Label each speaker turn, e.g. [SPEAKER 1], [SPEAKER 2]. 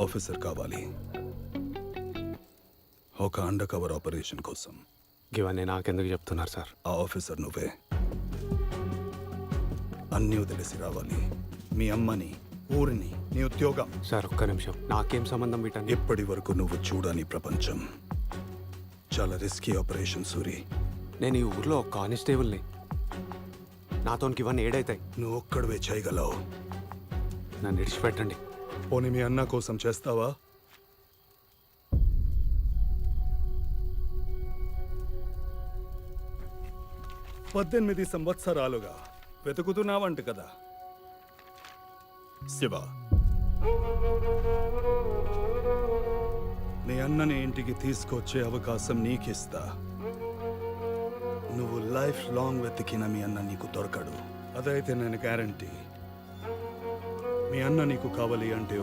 [SPEAKER 1] Officer కావాలి, ఒక under cover operation కోసం.
[SPEAKER 2] ఇవన్నీ నాకెందుకు చెప్తున్నారు సార్?
[SPEAKER 1] ఆ ఆఫీసర్ నువ్వే. అన్నీ వదిలేసి రావాలి. మీ అమ్మని, ఊరిని, నీ ఉద్యోగం.
[SPEAKER 2] సార్ ఒక్క నిమిషం, నాకేం సంబంధం వీటండి?
[SPEAKER 1] ఇప్పటి వరకు నువ్వు చూడని ప్రపంచం. చాలా రిస్కీ ఆపరేషన్ సూరి.
[SPEAKER 2] నేను ఈ ఊర్లో ఒక కానిస్టేబుల్ని. నాతోనికి ఇవన్నీ ఏడైతాయి.
[SPEAKER 1] నువ్వు ఒక్కడివే చేయగలవు.
[SPEAKER 2] నన్ను విడిచిపెట్టండి.
[SPEAKER 1] పోనీ మీ అన్న కోసం చేస్తావా? పద్దెనిమిది సంవత్సరాలుగా వెతుకుతున్నావంట కదా శివ. మీ అన్నని ఇంటికి తీసుకొచ్చే అవకాశం నీకిస్తా. నువ్వు లైఫ్ లాంగ్ వెతికిన మీ అన్న నీకు దొరకడు. అదైతే నేను గ్యారంటీ. మీ అన్న నీకు కావాలి అంటే